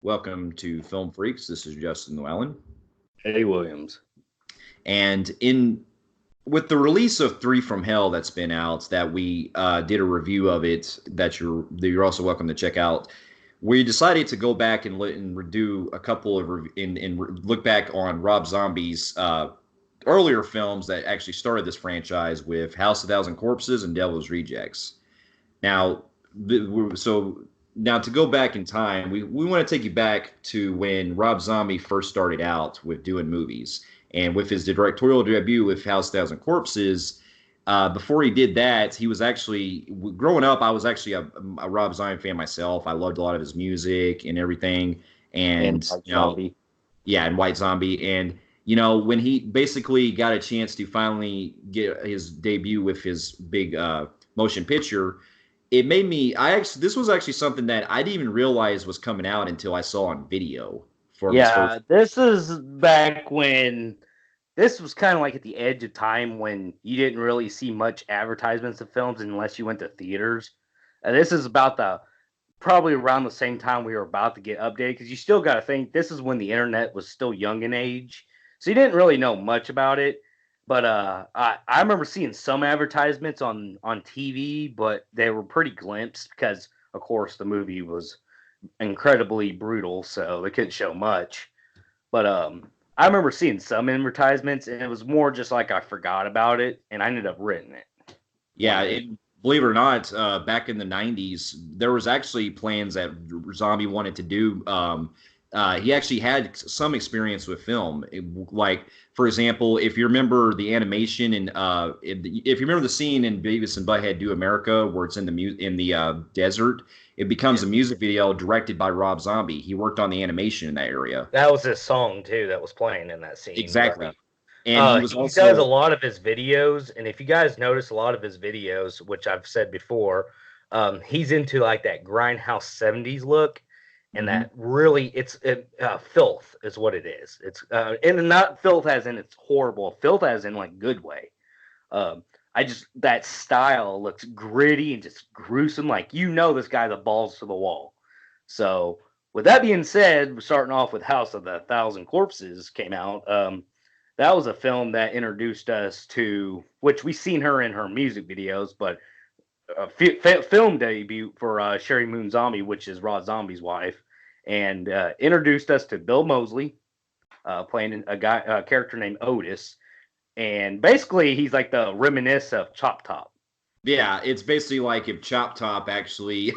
Welcome to Film Phreeks. This is Justin Llewellyn. Eddie Williams. And in with the release of Three from Hell that's been out, that we did a review of it that you're also welcome to check out. We decided to go back and do a couple of look back on Rob Zombie's earlier films that actually started this franchise with House of Thousand Corpses and Devil's Rejects. Now, now to go back in time, we want to take you back to when Rob Zombie first started out with doing movies. And with his directorial debut with House of Thousand Corpses, before he did that, he was actually, growing up, I was actually a Rob Zombie fan myself. I loved a lot of his music and everything. And White Zombie. Yeah, and White Zombie. And, when he basically got a chance to finally get his debut with his big motion picture, it made me, this was actually something that I didn't even realize was coming out until I saw on video. This is back when this was kind of like at the edge of time when you didn't really see much advertisements of films unless you went to theaters. This is about probably around the same time we were about to get updated, because you still got to think this is when the internet was still young in age. So you didn't really know much about it. But I remember seeing some advertisements on TV, but they were pretty glimpsed because, of course, the movie was incredibly brutal, so they couldn't show much. But I remember seeing some advertisements, and it was more just like I forgot about it, and I ended up renting it. Yeah, believe it or not, back in the 90s, there was actually plans that Zombie wanted to do. He actually had some experience with film. Like, for example, if you remember the animation and if you remember the scene in Beavis and Butthead Do America where it's in the desert, it becomes a music video directed by Rob Zombie. He worked on the animation in that area. That was his song too that was playing in that scene. Exactly. And he does a lot of his videos, and if you guys notice a lot of his videos, which I've said before, he's into like that grindhouse 70s look. And that really, it's filth is what it is. It's and not filth as in it's horrible, filth as in like good way. That style looks gritty and just gruesome. Like, this guy's a balls to the wall. So with that being said, we're starting off with House of the Thousand Corpses came out. That was a film that introduced us to, which we've seen her in her music videos, but a film debut for Sherry Moon Zombie, which is Rod Zombie's wife, and introduced us to Bill Moseley, playing a character named Otis, and basically he's like the reminisce of Chop Top. Yeah, it's basically like if Chop Top actually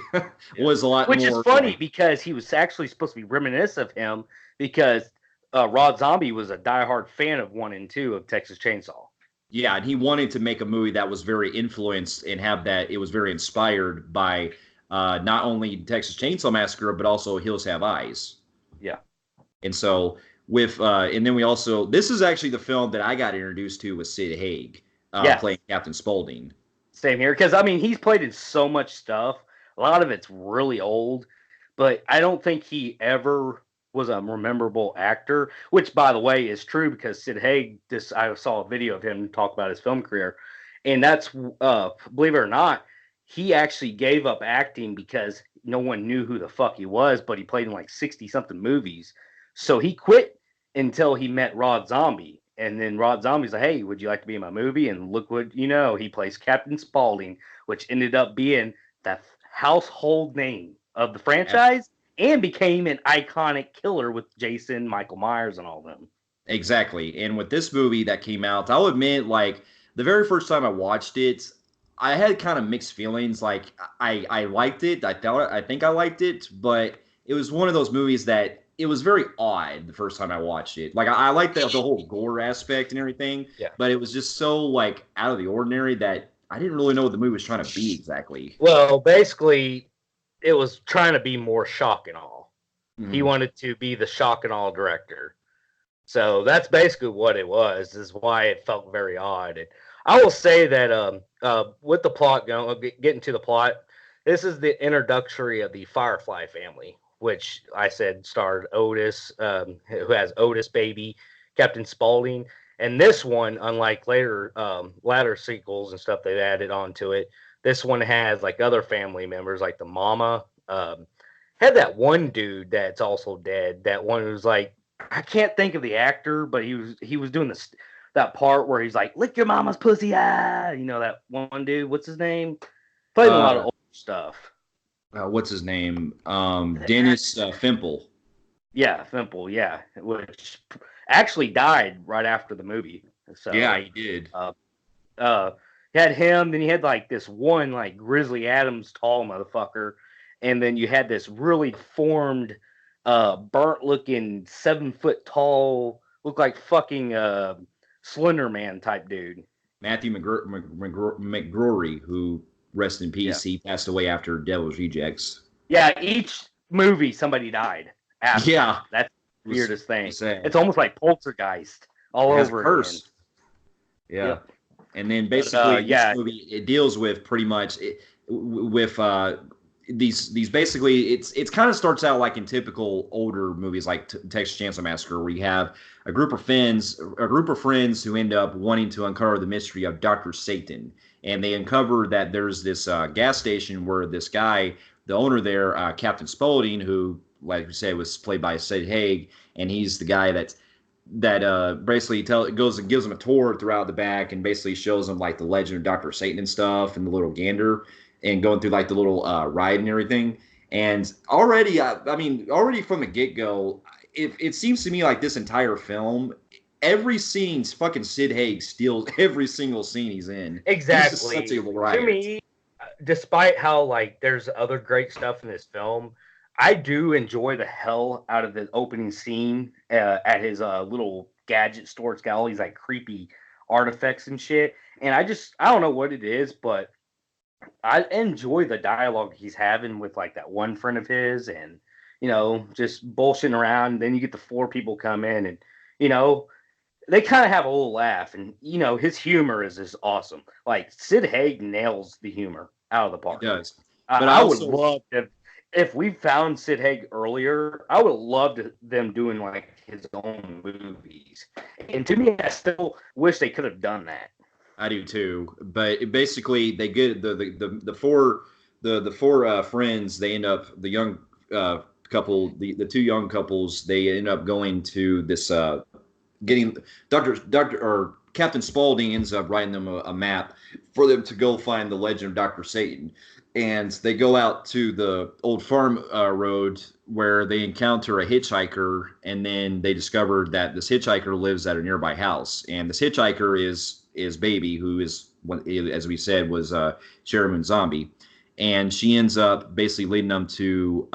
was a lot more. Which is funny because he was actually supposed to be reminisce of him because Rod Zombie was a diehard fan of 1 and 2 of Texas Chainsaw. Yeah, and he wanted to make a movie that was very influenced and it was very inspired by not only Texas Chainsaw Massacre, but also Hills Have Eyes. Yeah. And so and then we also, this is actually the film that I got introduced to with Sid Haig playing Captain Spaulding. Same here, because he's played in so much stuff. A lot of it's really old, but I don't think he ever was a memorable actor, which, by the way, is true because Sid Haig, I saw a video of him talk about his film career, and that's, believe it or not, he actually gave up acting because no one knew who the fuck he was, but he played in like 60-something movies. So he quit until he met Rod Zombie, and then Rod Zombie's like, hey, would you like to be in my movie? And look what he plays Captain Spaulding, which ended up being the household name of the franchise. And became an iconic killer with Jason, Michael Myers, and all of them. Exactly. And with this movie that came out, I'll admit, like, the very first time I watched it, I had kind of mixed feelings. Like, I liked it. I think I liked it. But it was one of those movies that it was very odd the first time I watched it. Like, I liked the whole gore aspect and everything. Yeah. But it was just so, like, out of the ordinary that I didn't really know what the movie was trying to be exactly. Well, basically, it was trying to be more shock and awe. Mm-hmm. He wanted to be the shock and awe director. So that's basically what it was, is why it felt very odd. And I will say that with the plot getting to the plot, this is the introductory of the Firefly family, which I said starred Otis, who has Otis Baby, Captain Spaulding. And this one, unlike latter sequels and stuff they've added onto it, this one has like other family members, like the mama, had that one dude that's also dead. That one who's like, I can't think of the actor, but he was doing that part where he's like, lick your mama's pussy, ah, you know, that one dude. What's his name? Played in a lot of old stuff. What's his name? Dennis Fimple. Yeah, Fimple. Yeah, which actually died right after the movie. So yeah, he did. You had him, then you had like this one like Grizzly Adams tall motherfucker, and then you had this really formed, burnt looking 7 foot tall, look like fucking Slender Man type dude. Matthew McGrory, who rest in peace, he passed away after Devil's Rejects. Yeah, each movie somebody died after. Yeah, that's the weirdest thing. Sad. It's almost like Poltergeist all over again. Yeah. Yep. And then basically, this movie, it deals with pretty much these basically it's kind of starts out like in typical older movies like Texas Chainsaw Massacre, where you have a group of friends who end up wanting to uncover the mystery of Dr. Satan, and they uncover that there's this gas station where this guy, the owner there, Captain Spaulding, who, like we said, was played by Sid Haig, and he's the guy that basically goes and gives them a tour throughout the back and basically shows them like the legend of Dr. Satan and stuff and the little gander and going through like the little ride and everything. And already, I mean, already from the get-go, it seems to me like this entire film, every scene's fucking Sid Haig steals every single scene he's in. Exactly. He's such a writer. To me, despite how like there's other great stuff in this film, I do enjoy the hell out of the opening scene at his little gadget store. It's got all these like creepy artifacts and shit. And I don't know what it is, but I enjoy the dialogue he's having with like that one friend of his and, you know, just bullshitting around. Then you get the 4 people come in and, you know, they kind of have a little laugh. And, you know, his humor is just awesome. Like Sid Haig nails the humor out of the park. He does. But I would love if we found Sid Haig earlier, I would have loved them doing like his own movies. And to me, I still wish they could have done that. I do too. But basically, they get the four friends. They end up the young couple, the 2 young couples. They end up going to this getting Captain Spaulding ends up writing them a map for them to go find the legend of Dr. Satan. And they go out to the old farm road where they encounter a hitchhiker, and then they discover that this hitchhiker lives at a nearby house. And this hitchhiker is Baby, who is, as we said, was Cherry Moon Zombie. And she ends up basically leading them to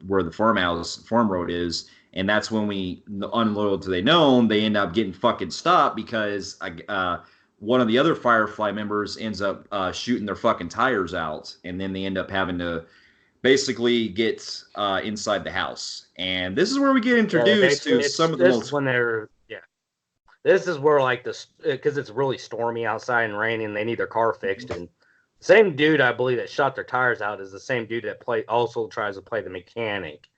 where the farm road is. And that's when unloyal to they known, they end up getting fucking stopped because one of the other Firefly members ends up shooting their fucking tires out, and then they end up having to basically get inside the house. And this is where we get introduced to some of the most. This is where like because it's really stormy outside and raining, they need their car fixed. And the same dude, I believe, that shot their tires out is the same dude that also tries to play the mechanic.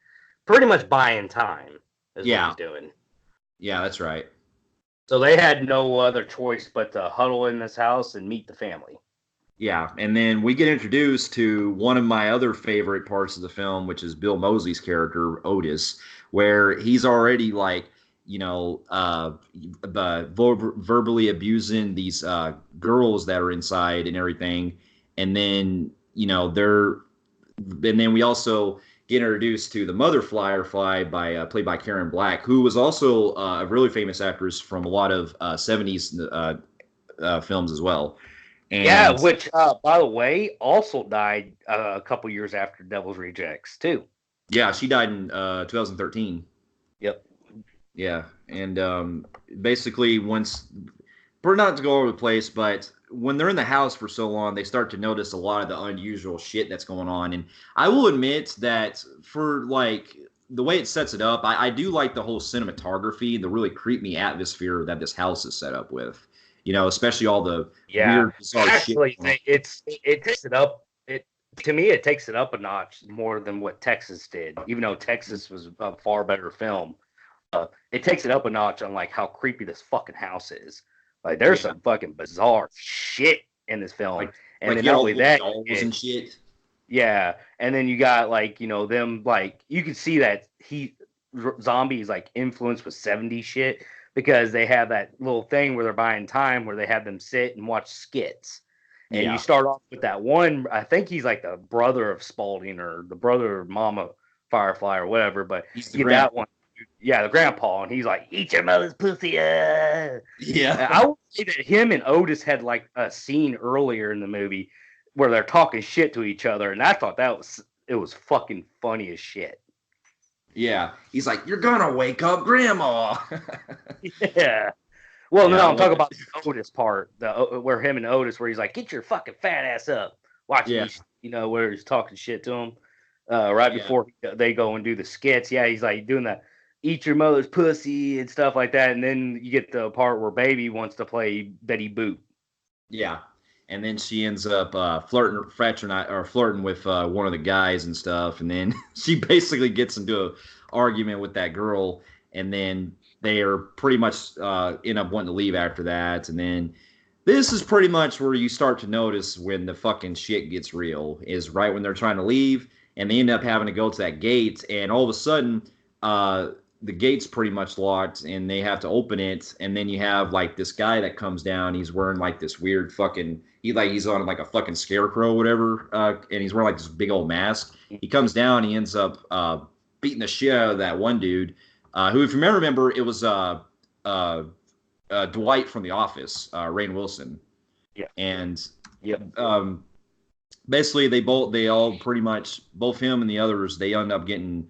Pretty much buying time is what he's doing. Yeah, that's right. So they had no other choice but to huddle in this house and meet the family. Yeah, and then we get introduced to one of my other favorite parts of the film, which is Bill Moseley's character, Otis, where he's already like, you know, verbally abusing these girls that are inside and everything. And then, you know, we also get introduced to the mother Firefly played by Karen Black, who was also a really famous actress from a lot of 70s films as well. And, which, by the way, also died a couple years after Devil's Rejects, too. Yeah, she died in 2013. Yep. Yeah, and basically once, not to go over the place, but when they're in the house for so long, they start to notice a lot of the unusual shit that's going on. And I will admit that for like the way it sets it up, I do like the whole cinematography, the really creepy atmosphere that this house is set up with. You know, especially all the weird, bizarre shit. It takes it up. To me, it takes it up a notch more than what Texas did. Even though Texas was a far better film, it takes it up a notch on like how creepy this fucking house is. Like, there's some fucking bizarre shit in this film, and then not only that, and shit. Yeah, and then you got like them like you can see that zombie is like influenced with 70s shit because they have that little thing where they're buying time where they have them sit and watch skits. And you Yeah, start off with that one, I think he's like the brother of Spalding or the brother of Mama Firefly or whatever, but he's the you get that grandpa. one. Yeah, the grandpa, and he's like, "Eat your mother's pussy." Yeah, I would say that him and Otis had like a scene earlier in the movie where they're talking shit to each other, and I thought it was fucking funny as shit. yeah. He's like, "You're gonna wake up, Grandma." Yeah. Well, Yeah, no, I I'm love talking it. about the Otis part, where him and Otis, where he's like, "Get your fucking fat ass up," watching Yeah, these, where he's talking shit to him, right yeah, before they go and do the skits. Yeah, he's like doing the "eat your mother's pussy" and stuff like that, and then you get the part where Baby wants to play Betty Boop. yeah. And then she ends up flirting with one of the guys and stuff, and then she basically gets into an argument with that girl, and then they are pretty much end up wanting to leave after that, and then this is pretty much where you start to notice when the fucking shit gets real. Is right when they're trying to leave, and they end up having to go to that gate, and all of a sudden, uh, the gate's pretty much locked, and they have to open it, and then you have like this guy that comes down. He's wearing like this weird fucking he's on like a fucking scarecrow, or whatever, and he's wearing like this big old mask. He comes down, he ends up beating the shit out of that one dude, who, if you remember, it was uh, Dwight from The Office, Rainn Wilson, Yeah. and Yep. basically they all pretty much, both him and the others, they end up getting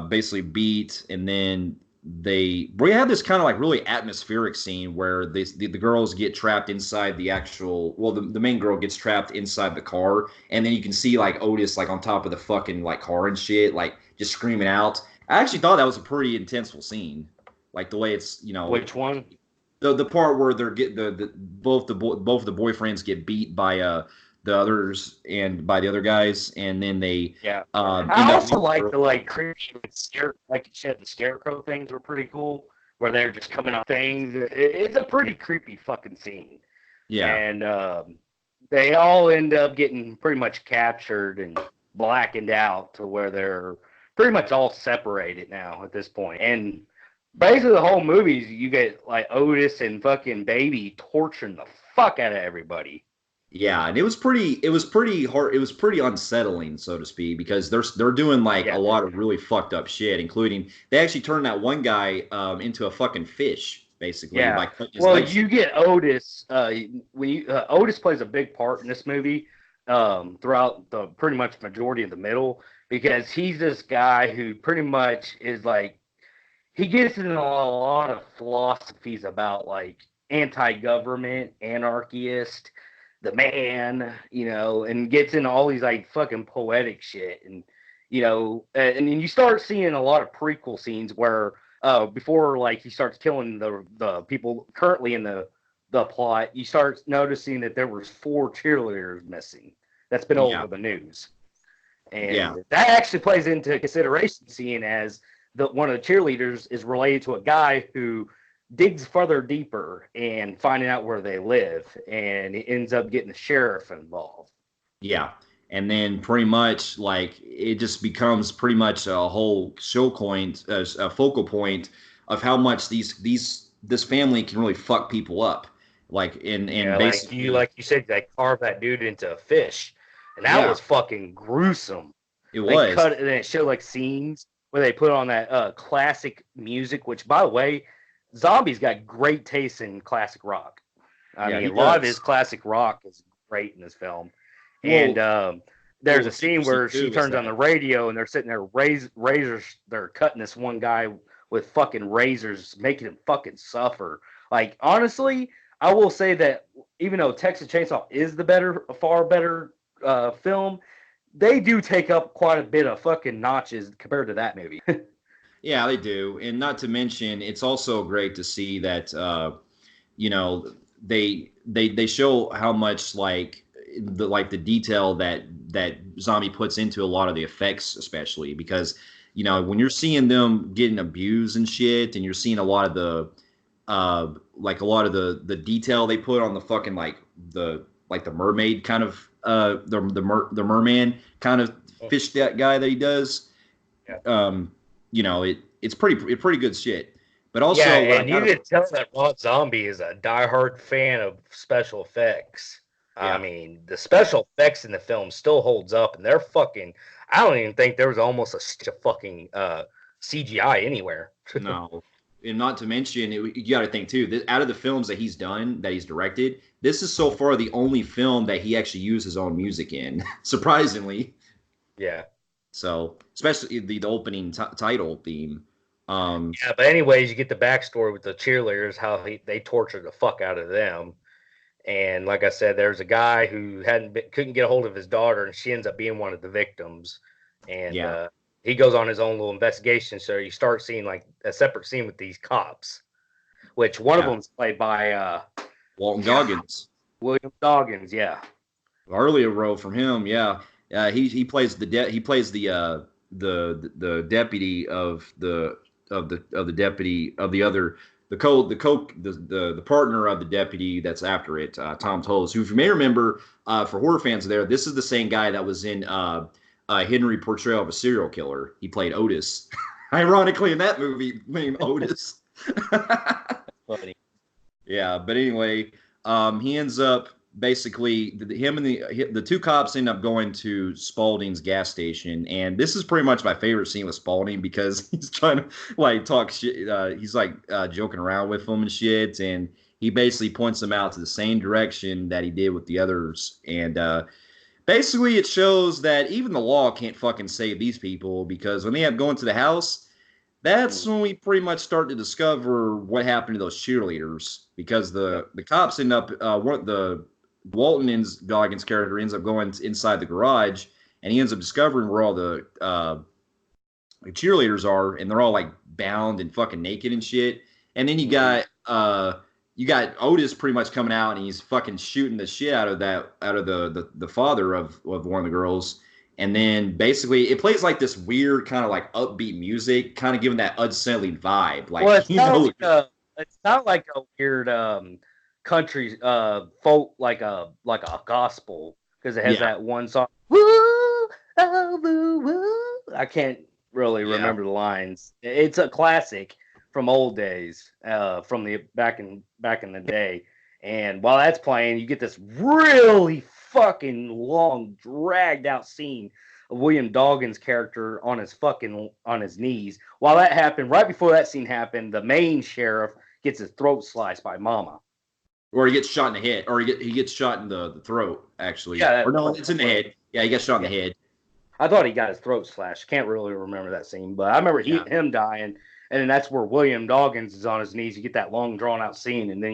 basically beat, and then we have this kind of like really atmospheric scene where the girls get trapped inside the main girl gets trapped inside the car, and then you can see like Otis like on top of the fucking like car and shit, like just screaming out. I actually thought that was a pretty intenseful scene, like the way it's Which one? the part where they're get the both the boyfriends get beat by the others and by the other guys, and then they Yeah. end I up also leaving like the the like creepy like you said, the scarecrow things were pretty cool, where they're just coming on things. It's a pretty creepy fucking scene, yeah. and they all end up getting pretty much captured and blackened out to where they're pretty much all separated now at this point. And basically, the whole movie, you get like Otis and fucking Baby torturing the fuck out of everybody. Yeah, and it was pretty hard. It was pretty unsettling, so to speak, because they're doing like a Yeah. lot of really fucked up shit, including they actually turned that one guy into a fucking fish, basically, by Yeah. cutting his Well, legs. you get Otis. When you Otis plays a big part in this movie, throughout the pretty much majority of the middle, because he's this guy who pretty much is like he gets into a lot of philosophies about like anti-government, anarchist, the man, and gets into all these like fucking poetic shit, and and then you start seeing a lot of prequel scenes where before like he starts killing the people currently in the plot, you start noticing that there was 4 cheerleaders missing. That's been all Yeah, over the news, yeah, and that actually plays into consideration, seeing as one of the cheerleaders is related to a guy who digs further deeper and finding out where they live, and it ends up getting the sheriff involved. yeah. And then pretty much like it just becomes pretty much a whole a focal point of how much this family can really fuck people up, like in Yeah, basically. like you said, they carved that dude into a fish, and that Yeah, was fucking gruesome. it They was. cut it and it showed like scenes where they put on that classic music, which by the way, Zombie's got great taste in classic rock. I Yeah, mean, he a lot of his does. classic rock is great in this film. And Well, there's a what's scene interesting where she too is turns on that the radio and they're sitting there razors. They're cutting this one guy with fucking razors, making him fucking suffer. Like honestly, I will say that even though Texas Chainsaw is far better film, they do take up quite a bit of fucking notches compared to that movie. yeah, they do, and not to mention, it's also great to see that you know they show how much like the detail that Zombie puts into a lot of the effects, especially because when you're seeing them getting abused and shit, and you're seeing a lot of the like a lot of the detail they put on the fucking like the mermaid kind of the merman kind of fish that guy that he does. Yeah. It's pretty good shit. But also, yeah, and you can tell that Rob Zombie is a diehard fan of special effects. I mean, the special effects in the film still holds up, and they're fucking. I don't even think there was almost a fucking CGI anywhere. No, and not to mention, you got to think too. Out of the films that he's done, that he's directed, this is so far the only film that he actually used his own music in. Surprisingly, Yeah. so especially the opening title theme. Yeah, but anyways, you get the backstory with the cheerleaders, how they tortured the fuck out of them. And like I said, there's a guy who couldn't get a hold of his daughter, and she ends up being one of the victims. And he goes on his own little investigation. So you start seeing like a separate scene with these cops, which one of them's played by Walton Goggins. William Goggins, yeah. Earlier role from him, yeah. He plays the deputy of the deputy of the other the partner of the deputy that's after it, Tom Toles, who, if you may remember, for horror fans there, this is the same guy that was in Henry Portrayal of a Serial Killer. He played Otis, ironically, in that movie named Otis. Funny. Yeah, but anyway, he ends up basically him and the two cops end up going to Spaulding's gas station, and this is pretty much my favorite scene with Spaulding because he's trying to like talk shit. He's like joking around with them and shit, and he basically points them out to the same direction that he did with the others, and basically it shows that even the law can't fucking save these people, because when they end up going to the house, that's when we pretty much start to discover what happened to those cheerleaders, because the cops end up Walton Goggins' character ends up going inside the garage, and he ends up discovering where all the cheerleaders are, and they're all like bound and fucking naked and shit. And then you got Otis pretty much coming out, and he's fucking shooting the shit out of the father of one of the girls. And then basically it plays like this weird kind of like upbeat music, kind of giving that unsettling vibe. Like, well, it's not like a weird country folk, like a gospel, because it has that one song. Woo, oh, woo, woo. I can't really remember the lines. It's a classic from old days, from the back in the day. And while that's playing, you get this really fucking long, dragged out scene of William Goggins' character on his knees. While that happened, right before that scene happened, the main sheriff gets his throat sliced by Mama. Or he gets shot in the head, or he gets shot in the throat, actually. Yeah, or no, it's in the head. Yeah, he gets shot in the head. I thought he got his throat slashed. Can't really remember that scene, but I remember him dying, and then that's where William Goggins is on his knees. You get that long, drawn-out scene, and then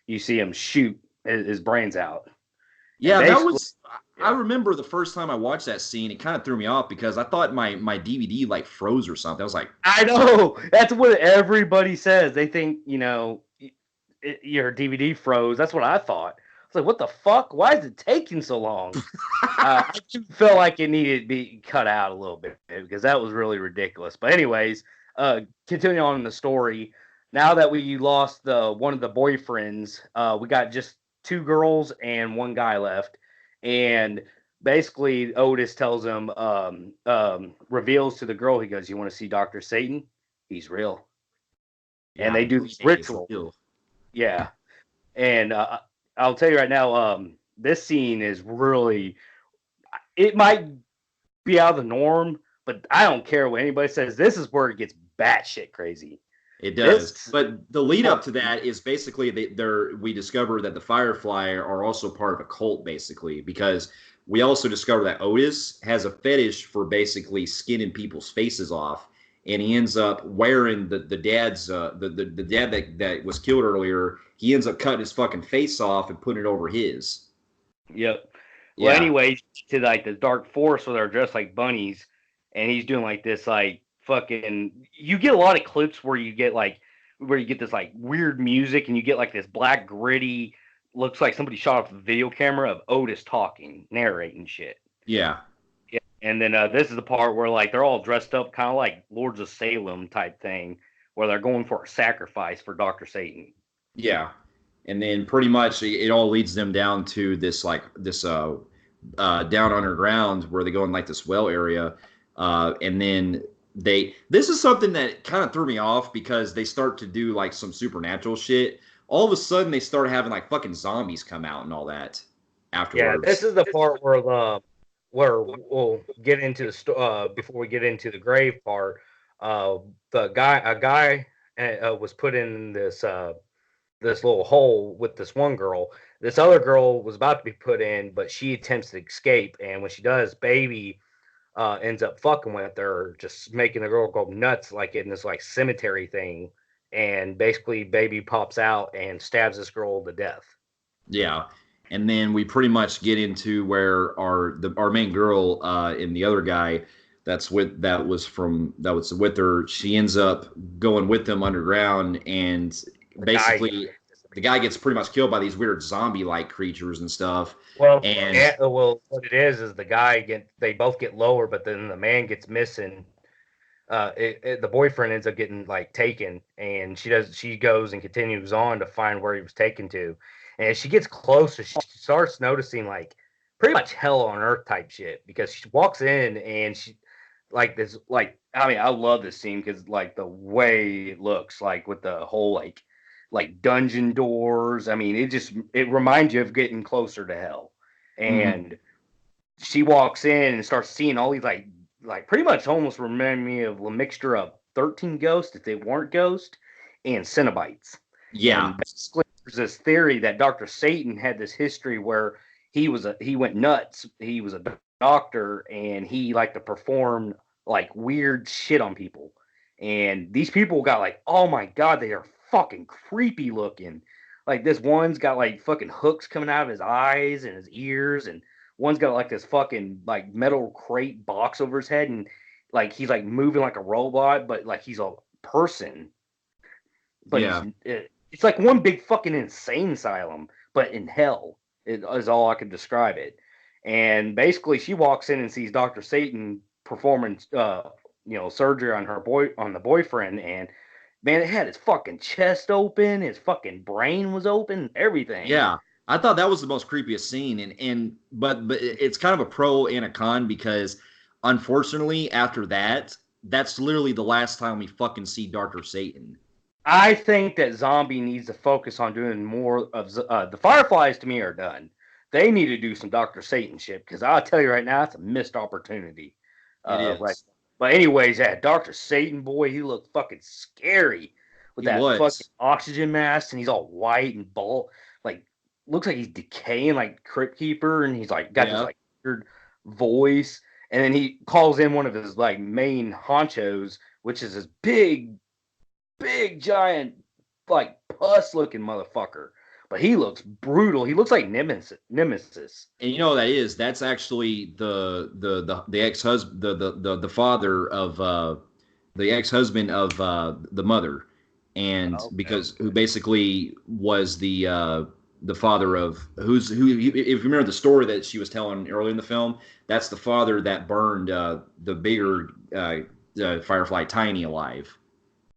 you see him shoot his brains out. Yeah, that was. I remember the first time I watched that scene, it kind of threw me off because I thought my DVD like froze or something. I was like, I know, that's what everybody says. They think your DVD froze. That's what I thought. I was like, what the fuck? Why is it taking so long? I felt like it needed to be cut out a little bit because that was really ridiculous. But anyways, continuing on in the story. Now that we lost one of the boyfriends, we got just 2 girls and 1 guy left. And basically, Otis tells him, reveals to the girl, he goes, "You want to see Dr. Satan? He's real." Yeah, and they do these rituals. Yeah. And I'll tell you right now, this scene is really, it might be out of the norm, but I don't care what anybody says. This is where it gets batshit crazy. It does. But the lead up to that is basically we discover that the Firefly are also part of a cult, basically, because we also discover that Otis has a fetish for basically skinning people's faces off. And he ends up wearing the dad's the dad that was killed earlier. He ends up cutting his fucking face off and putting it over his. Yep. Well, anyways, to like the dark forest where they're dressed like bunnies, and he's doing like this like fucking. You get a lot of clips where you get this like weird music, and you get like this black gritty, looks like somebody shot off a video camera of Otis talking, narrating shit. Yeah. And then this is the part where like they're all dressed up, kind of like Lords of Salem type thing, where they're going for a sacrifice for Dr. Satan. Yeah, and then pretty much it all leads them down to this down underground where they go in like this well area, and then this is something that kind of threw me off because they start to do like some supernatural shit. All of a sudden they start having like fucking zombies come out and all that Yeah, this afterwards. is the part where we'll get into before we get into the grave part. A guy was put in this little hole with this one girl. This other girl was about to be put in, but she attempts to escape, and when she does, baby ends up fucking with her, just making the girl go nuts, like in this like cemetery thing. And basically, baby pops out and stabs this girl to death. Yeah. And then we pretty much get into where our main girl and the other guy that was with her, she ends up going with them underground, and The guy, basically the guy gets pretty much killed by these weird zombie like creatures and stuff. well, And what it is the guy they both get lower, but then the man gets missing. The boyfriend ends up getting like taken, and she goes and continues on to find where he was taken to, and as she gets closer, she starts noticing like pretty much hell on earth type shit, because she walks in and she like this like I mean I love this scene because like the way it looks like with the whole like dungeon doors. I mean it reminds you of getting closer to hell. mhm, And she walks in and starts seeing all these like pretty much almost remind me of a mixture of 13 ghosts if they weren't ghosts and Cenobites. yeah, And basically there's this theory that Dr. Satan had this history where he went nuts. He was a doctor and he liked to perform like weird shit on people. And these people got like, oh my god, they are fucking creepy looking. Like this one's got like fucking hooks coming out of his eyes and his ears, and one's got like this fucking like metal crate box over his head, and like he's like moving like a robot, but like he's a person. But yeah. it's like one big fucking insane asylum, but in hell is all I could describe it. And basically, she walks in and sees Dr. Satan performing, surgery on the boyfriend, and man, it had his fucking chest open, his fucking brain was open, everything. Yeah, I thought that was the most creepiest scene, and but it's kind of a pro and a con because unfortunately after that, that's literally the last time we fucking see Doctor Satan. I think that Zombie needs to focus on doing more of the Fireflies. To me, are done. They need to do some Doctor Satan shit because I'll tell you right now, it's a missed opportunity. It Right. is. But anyways, yeah, Doctor Satan, boy, he looked fucking scary with He that fucking was. oxygen mask, and he's all white and bald, like looks like he's decaying, like Crypt Keeper, and he's like got this Yeah. like weird voice, and then he calls in one of his like main honchos, which is this big giant like pus looking motherfucker. But he looks brutal. He looks like Nemesis. And you know what that is? That's actually the ex husband the father of the ex husband of the mother, and Okay. because who basically was the father of if you remember the story that she was telling earlier in the film, that's the father that burned the bigger Firefly Tiny alive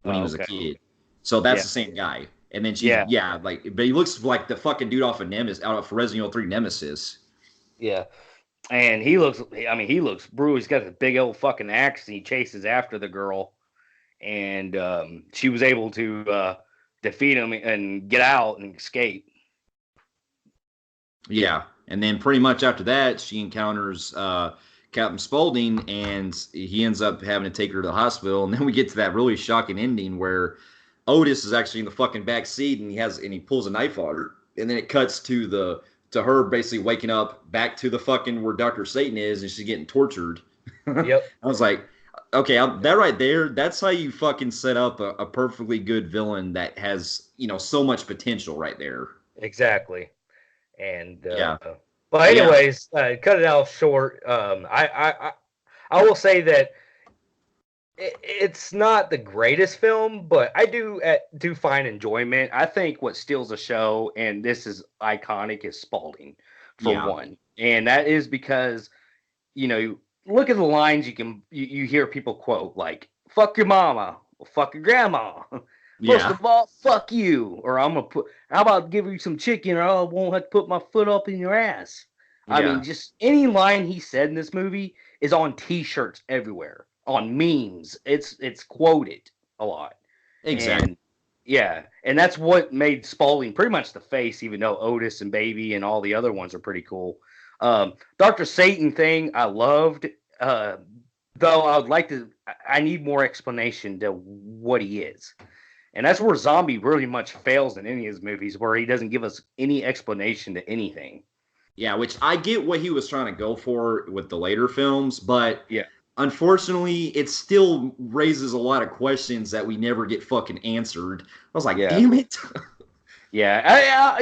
when he was a Okay. kid. So that's Yeah. the same guy. And then she's Yeah. yeah, like but he looks like the fucking dude off of Nemesis out of Resident Evil 3 Nemesis. Yeah. And he looks. I mean, he looks brutal. He's got this big old fucking axe, and he chases after the girl, and she was able to defeat him and get out and escape. Yeah. And then pretty much after that, she encounters Captain Spaulding, and he ends up having to take her to the hospital. And then we get to that really shocking ending where Otis is actually in the fucking back seat, and he pulls a knife on her, and then it cuts to her basically waking up back to the fucking where Doctor Satan is, and she's getting tortured. I Yep. was like, okay, that right there, that's how you fucking set up a perfectly good villain that has so much potential right there. Exactly. And Yeah, but but yeah, anyways, cut it off short. I will say that it's not the greatest film, but I do find enjoyment. I think what steals the show, and this is iconic, is Spalding, for yeah. one, and that is because look at the lines you hear people quote like "fuck your mama," or "fuck your grandma." First Yeah. of all, fuck you, or I'm gonna put. How about give you some chicken, or I won't have to put my foot up in your ass. I mean, Yeah. just any line he said in this movie is on T-shirts everywhere, on memes. It's quoted a lot, Exactly. and yeah, and that's what made Spaulding pretty much the face, even though Otis and Baby and all the other ones are pretty cool. Dr. Satan thing I loved, uh, though I would like to. I need more explanation to what he is. And that's where Zombie really much fails in any of his movies, where he doesn't give us any explanation to anything. Yeah, which I get what he was trying to go for with the later films, but Yeah. unfortunately, it still raises a lot of questions that we never get fucking answered. I was like, Yeah. damn it. Yeah.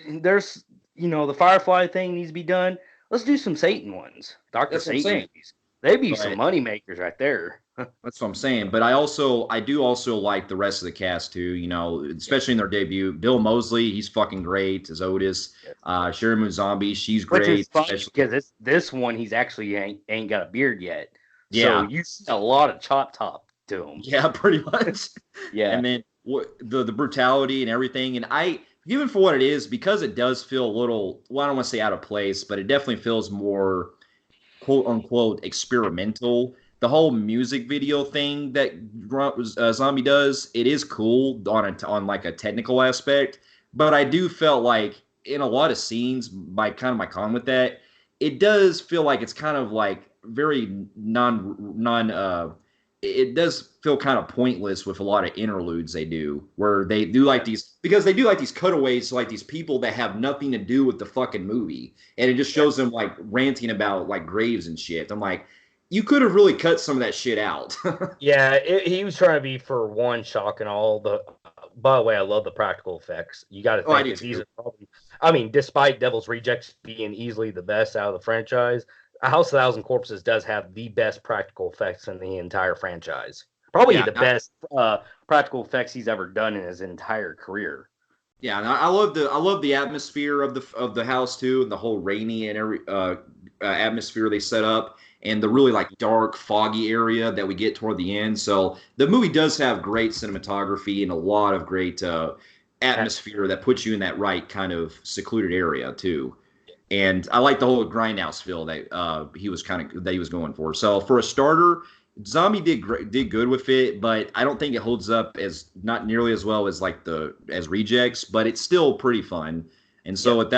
There's, the Firefly thing needs to be done. Let's do some Satan ones, Dr. That's what I'm Satan saying. movies. They'd be some But money makers right there. that's what I'm saying. But I do also like the rest of the cast too. Yeah. Especially in their debut. Bill Moseley, he's fucking great as Otis. Yeah. Sherry Moon Zombie, she's Which is great. funny Especially, because this one he's actually ain't got a beard yet, so yeah, you see a lot of chop top to him. yeah, pretty much. Yeah. And then the brutality and everything, and even for what it is, because it does feel a little, well, I don't want to say out of place, but it definitely feels more quote unquote experimental. The whole music video thing that Zombie does, it is cool on like a technical aspect, but I do felt like in a lot of scenes, my con with that, it does feel like it's kind of like very non it does feel kind of pointless with a lot of interludes they do, where they do like these, because they do like these cutaways to like these people that have nothing to do with the fucking movie, and it just Yeah. shows them like ranting about like graves and shit. I'm like, you could have really cut some of that shit out. Yeah, he was trying to be for one shock and all the. By the way, I love the practical effects. You got to Oh, I think do that these too. are probably. I mean, despite Devil's Rejects being easily the best out of the franchise, A House of Thousand Corpses does have the best practical effects in the entire franchise. Probably Yeah, the best practical effects he's ever done in his entire career. yeah, and I love the atmosphere of the house too, and the whole rainy and every atmosphere they set up, and the really like dark, foggy area that we get toward the end. So the movie does have great cinematography and a lot of great atmosphere that puts you in that right kind of secluded area too. And I like the whole grindhouse feel that he was going for. So for a starter, Zombie did good with it, but I don't think it holds up as not nearly as well as like the as Rejects, but it's still pretty fun. And so Yep. with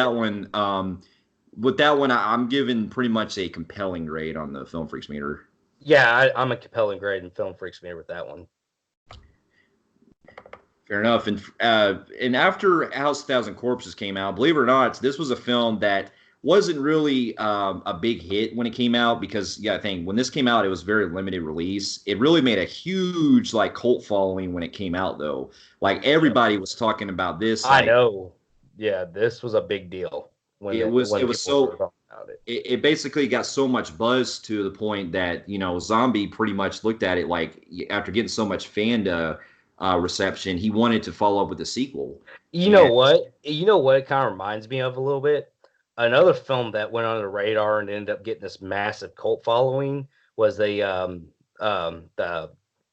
that one, I'm giving pretty much a compelling grade on the Film Freaks meter. Yeah, I'm a compelling grade in Film Freaks me with that one. Fair enough. And after House of Thousand Corpses came out, believe it or not, this was a film that wasn't really a big hit when it came out, because yeah, I think when this came out, it was very limited release. It really made a huge like cult following when it came out, though. Like Yep. everybody was talking about this. I Like know. Yeah, this was a big deal it when was people started so talking about it. it basically got so much buzz to the point that Zombie pretty much looked at it like, after getting so much fan reception, he wanted to follow up with a sequel. You know And what? You know what it kind of reminds me of a little bit? Another film that went under the radar and ended up getting this massive cult following was the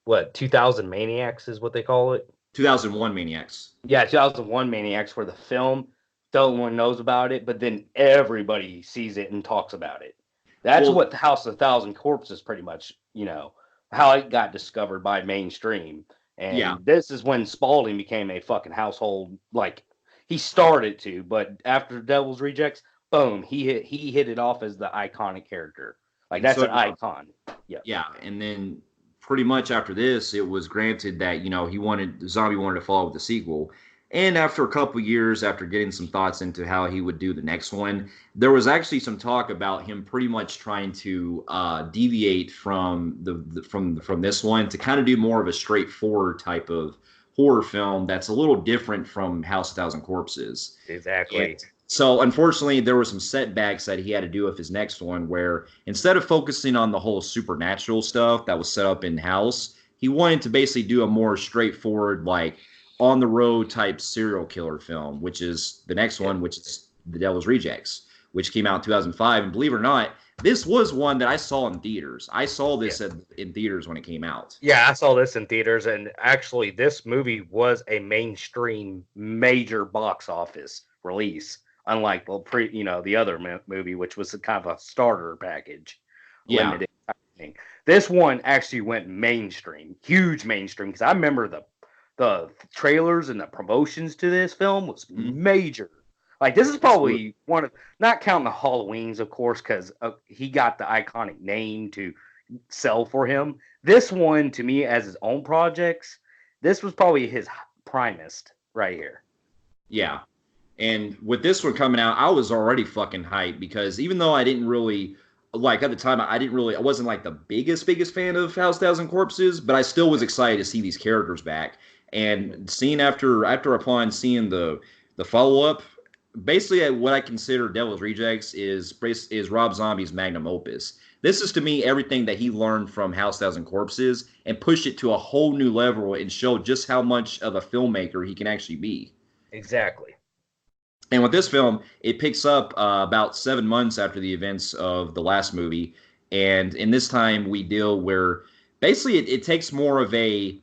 what 2000 Maniacs is what they call it. 2001 Maniacs. Yeah, 2001 Maniacs, where the film no one knows about it, but then everybody sees it and talks about it. That's Well, what the House of Thousand Corpses pretty much, how it got discovered by mainstream. yeah. And this is when Spalding became a fucking household. Like he started to, but after Devil's Rejects, boom, he hit it off as the iconic character. Like And that's so an icon. Yeah. yeah, and then pretty much after this, it was granted that Zombie wanted to follow with the sequel. And after a couple years, after getting some thoughts into how he would do the next one, there was actually some talk about him pretty much trying to deviate from from this one to kind of do more of a straightforward type of horror film that's a little different from House of Thousand Corpses. And Exactly. so, unfortunately, there were some setbacks that he had to do with his next one, where instead of focusing on the whole supernatural stuff that was set up in house, he wanted to basically do a more straightforward, like on the road type serial killer film, which is the next Yeah. one, which is The Devil's Rejects, which came out in 2005. And believe it or not, this was one that I saw in theaters. I saw this in theaters when it came out. Yeah, I saw this in theaters, and actually, this movie was a mainstream major box office release, unlike the other movie, which was kind of a starter package, limited thing. This one actually went mainstream, huge mainstream, because I remember the trailers and the promotions to this film was major. Like, this is probably one of, not counting the Halloweens, of course, because he got the iconic name to sell for him. This one, to me, as his own projects, this was probably his primest right here. Yeah. And with this one coming out, I was already fucking hyped because even though I didn't really, like, at the time, I wasn't like the biggest fan of House Thousand Corpses, but I still was excited to see these characters back. And seeing upon seeing the follow up, basically what I consider Devil's Rejects is Rob Zombie's magnum opus. This is to me everything that he learned from House Thousand Corpses and pushed it to a whole new level and showed just how much of a filmmaker he can actually be. Exactly. And with this film, it picks up about 7 months after the events of the last movie, and in this time we deal where basically it takes more of a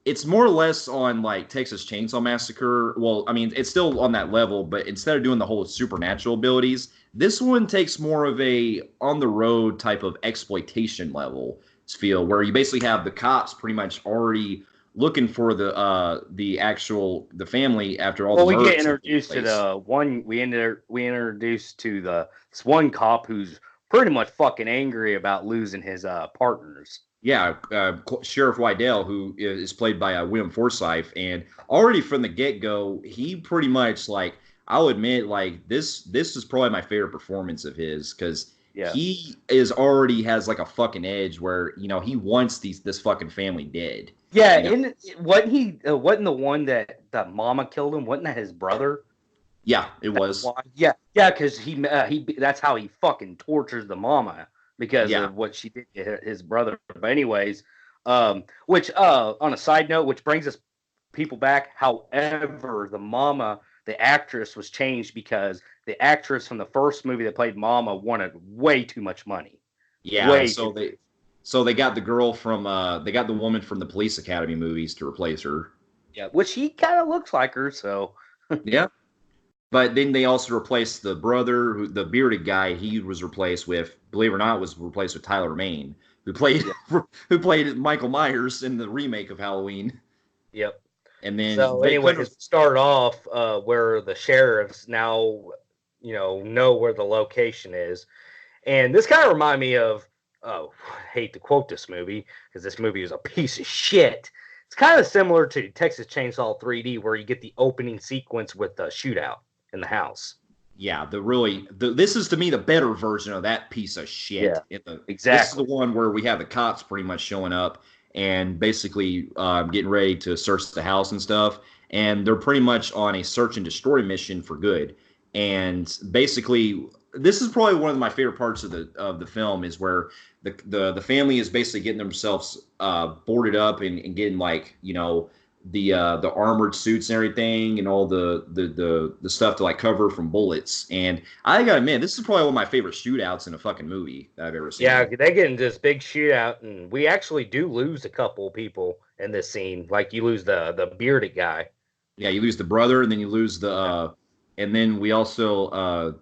it's more or less on like Texas Chainsaw Massacre. Well, I mean, it's still on that level, but instead of doing the whole supernatural abilities, this one takes more of a on the road type of exploitation level feel, where you basically have the cops pretty much already looking for the family after all. Well, we get introduced to the one we introduced to this one cop who's pretty much fucking angry about losing his partners. Yeah, Sheriff Wydell, who is played by William Forsythe, and already from the get-go, he pretty much, like, I'll admit, like, this is probably my favorite performance of his, because he already has, like, a fucking edge where, he wants this fucking family dead. Yeah, wasn't the one that mama killed him? Wasn't that his brother? Yeah, it was. Yeah, because he that's how he fucking tortures the mama. Because of what she did to his brother. But anyways, which on a side note, which brings us people back. However, the actress was changed because the actress from the first movie that played Mama wanted way too much money. Yeah, so they got the girl from they got the woman from the Police Academy movies to replace her. Yeah, which he kind of looks like her. So yeah. But then they also replaced the brother, the bearded guy. He was replaced with, believe it or not, was replaced with Tyler Mane, who played Michael Myers in the remake of Halloween. Yep. And then it started off where the sheriffs now, know where the location is, and this kind of reminded me of, I hate to quote this movie because this movie is a piece of shit. It's kind of similar to Texas Chainsaw 3D, where you get the opening sequence with the shootout in the house. Yeah, this is to me the better version of that piece of shit. Yeah, exactly. This is the one where we have the cops pretty much showing up and basically getting ready to search the house and stuff, and they're pretty much on a search and destroy mission for good. And basically, this is probably one of my favorite parts of the film is where the family is basically getting themselves boarded up and getting, like, the armored suits and everything and all the stuff to, like, cover from bullets. And I gotta admit, this is probably one of my favorite shootouts in a fucking movie that I've ever seen. Yeah, they get into this big shootout, and we actually do lose a couple people in this scene. Like, you lose the bearded guy. Yeah, you lose the brother, and then you lose the and then we also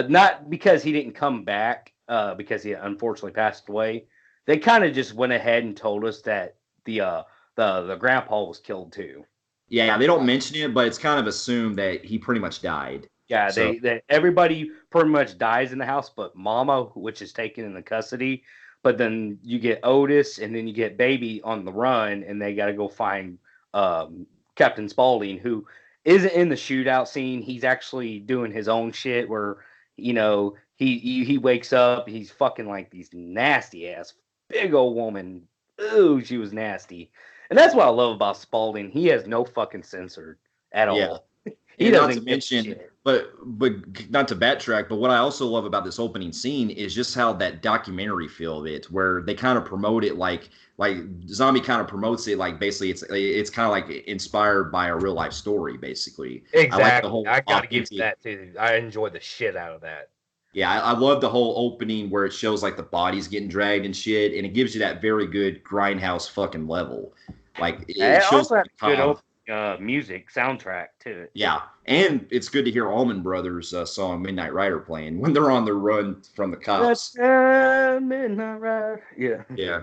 not because he didn't come back, because he unfortunately passed away. They kind of just went ahead and told us that the grandpa was killed too. Yeah, they don't mention it, but it's kind of assumed that he pretty much died. Yeah, so everybody pretty much dies in the house, but Mama, which is taken into custody. But then you get Otis, and then you get Baby on the run, and they got to go find Captain Spaulding, who isn't in the shootout scene. He's actually doing his own shit where, he wakes up, he's fucking like these nasty ass big old woman. Ooh, she was nasty. And that's what I love about Spaulding. He has no fucking censor at all. He doesn't, not to mention, but not to backtrack, but what I also love about this opening scene is just how that documentary feel of it, where they kind of promote it like Zombie kind of promotes it like basically it's kind of like inspired by a real life story, basically. Exactly. I gotta give you that too. I enjoy the shit out of that. Yeah, I love the whole opening where it shows like the bodies getting dragged and shit, and it gives you that very good grindhouse fucking level. Like it It shows also has the good calm. music soundtrack to it. Yeah, and it's good to hear Allman Brothers' song "Midnight Rider" playing when they're on the run from the That's cops. midnight ride. Yeah. Yeah,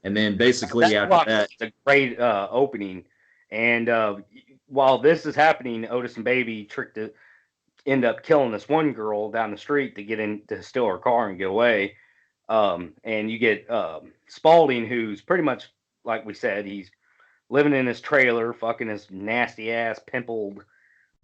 and then basically That after block that, is a great opening. And while this is happening, Otis and Baby end up killing this one girl down the street to get in to steal her car and get away. And you get Spalding, who's pretty much like we said, he's living in his trailer, fucking this nasty ass, pimpled,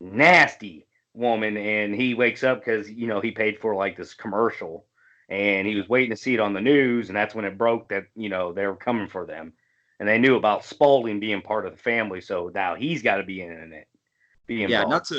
nasty woman, and he wakes up because he paid for like this commercial, and he was waiting to see it on the news, and that's when it broke that they were coming for them, and they knew about Spalding being part of the family, so now he's got to be in it, be yeah, involved.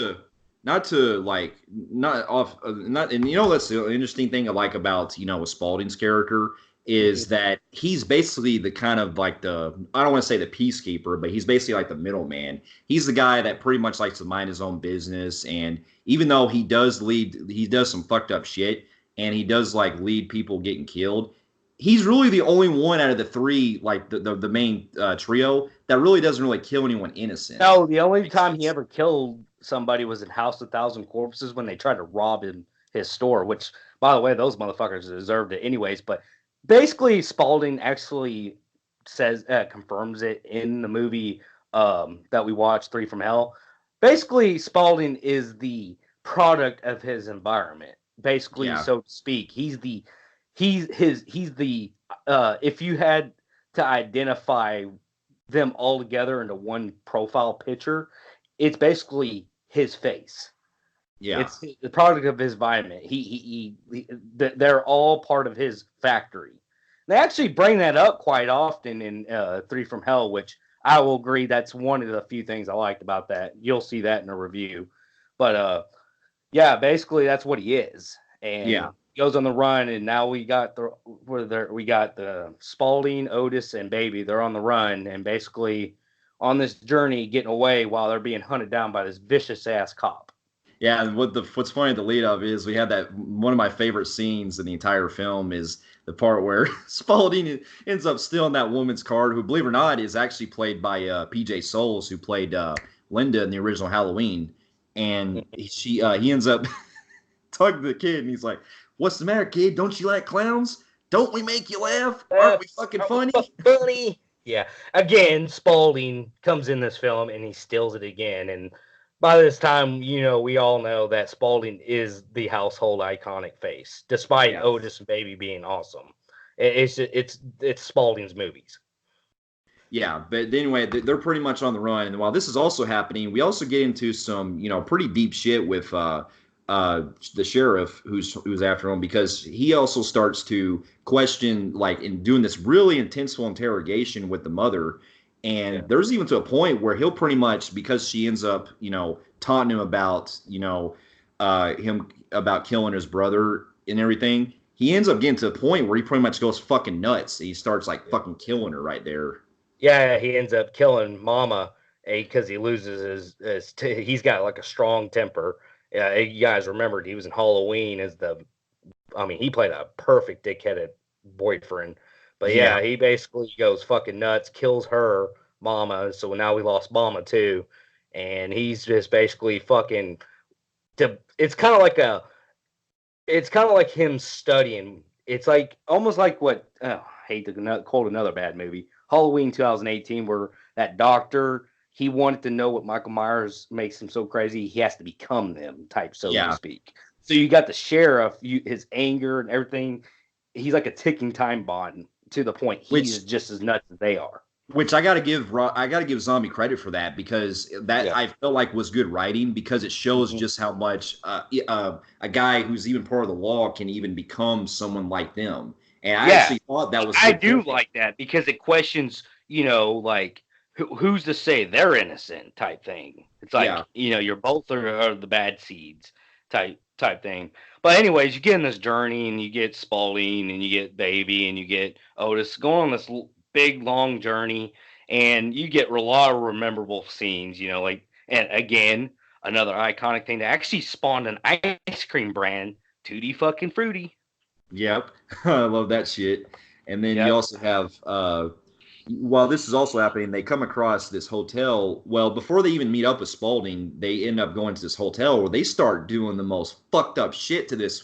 not to like not off not and that's the interesting thing I like about Spalding's character Mm-hmm. is that he's basically the kind of like the I don't want to say the peacekeeper, but he's basically like the middleman. He's the guy that pretty much likes to mind his own business, and even though he does some fucked up shit, and he does like lead people getting killed. He's really the only one out of the three, like the main trio, that really doesn't really kill anyone innocent. No, the only time he ever killed somebody was in House of Thousand Corpses when they tried to rob his store, which, by the way, those motherfuckers deserved it anyways. But basically, Spalding actually says confirms it in the movie that we watched, Three from Hell. Basically, Spalding is the product of his environment, basically, Yeah, so to speak. He's the if you had to identify them all together into one profile picture, it's basically his face. yeah. It's the product of his environment. They're all part of his factory. They actually bring that up quite often in Three from Hell, which I will agree that's one of the few things I liked about that. You'll see that in a review, but yeah, basically that's what he is, Yeah. and he goes on the run. And now we got the Spalding, Otis, and Baby. They're on the run and basically on this journey getting away while they're being hunted down by this vicious ass cop. Yeah, and what's funny at the lead up is we had that one of my favorite scenes in the entire film is the part where Spalding ends up stealing that woman's card, who, believe it or not, is actually played by PJ Souls, who played Linda in the original Halloween, and he ends up talking to the kid, and he's like, "What's the matter, kid? Don't you like clowns? Don't we make you laugh? Aren't we fucking funny?" Funny. Yeah. Again, Spalding comes in this film and he steals it again. And by this time, we all know that Spalding is the household iconic face, despite Yeah. Otis and Baby being awesome. It's Spalding's movies. Yeah, but anyway, they're pretty much on the run. And while this is also happening, we also get into some, pretty deep shit with the sheriff who's after him, because he also starts to question, like, in doing this really intenseful interrogation with the mother. Yeah. And there's even to a point where he'll pretty much, because she ends up, taunting him about, him about killing his brother and everything. He ends up getting to the point where he pretty much goes fucking nuts. He starts like fucking killing her right there. Yeah, he ends up killing Mama because he loses he's got like a strong temper. Yeah, you guys remembered he was in Halloween as he played a perfect dickheaded boyfriend. But Yeah. yeah, he basically goes fucking nuts, kills her Mama. So now we lost Mama too, and he's just basically fucking. It's kind of like him studying. It's like almost like what I hate to quote another bad movie, Halloween 2018, where that doctor he wanted to know what Michael Myers makes him so crazy. He has to become them, type so to Yeah. speak. So you got the sheriff, his anger and everything. He's like a ticking time bomb to the point Which he's just as nuts as they are. I gotta give Zombie credit for that, because that Yeah. I felt like was good writing, because it shows Mm-hmm. just how much a guy who's even part of the law can even become someone like them. And I Yeah, actually thought that was a I good do point. like that because it questions, like who's to say they're innocent type thing. It's Yeah. like you're both are the bad seeds type thing. But anyways, you get in this journey and you get Spalding and you get Baby and you get Otis going on this big long journey, and you get a lot of memorable scenes. Like, and again, another iconic thing that actually spawned an ice cream brand Tutti fucking fruity. Yep. I love that shit. And then you Yep. also have while this is also happening, they come across this hotel. Well, before they even meet up with Spaulding, they end up going to this hotel where they start doing the most fucked up shit to this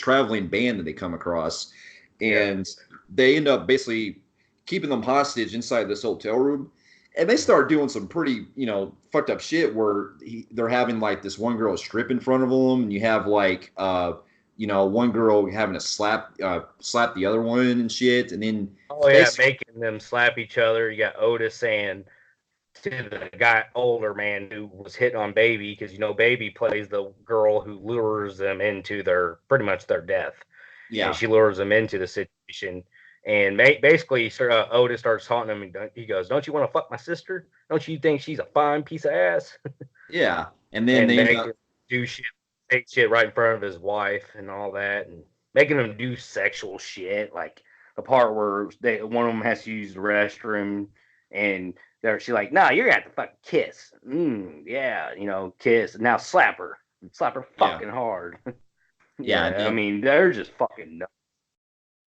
traveling band that they come across, and they end up basically keeping them hostage inside this hotel room. And they start doing some pretty, fucked up shit where they're having like this one girl strip in front of them, and you have like, one girl having to slap the other one and shit, and then Oh yeah, making them slap each other. You got Otis saying to the guy, older man who was hitting on Baby, because Baby plays the girl who lures them into pretty much their death. Yeah. And she lures them into the situation. And basically, Otis starts taunting him. And he goes, "Don't you want to fuck my sister? Don't you think she's a fine piece of ass?" Yeah. And then they make him do shit, take shit right in front of his wife and all that, and making him do sexual shit, like the part where one of them has to use the restroom, and she's like, "Nah, you're gonna have to fucking kiss." Yeah, kiss. Now slap her fucking hard. Yeah. I mean, they're just fucking nuts.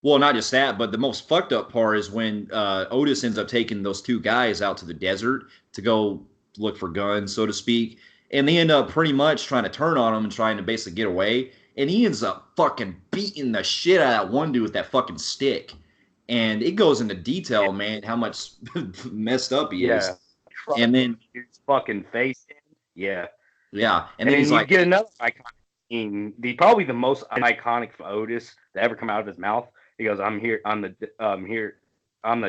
Well, not just that, but the most fucked up part is when Otis ends up taking those two guys out to the desert to go look for guns, so to speak. And they end up pretty much trying to turn on him and trying to basically get away. And he ends up fucking beating the shit out of that one dude with that fucking stick. And it goes into detail, man, how much messed up he is. And then his fucking face. Yeah. Yeah. And then he's you like, get another iconic scene, probably the most iconic from Otis to ever come out of his mouth. He goes, I'm the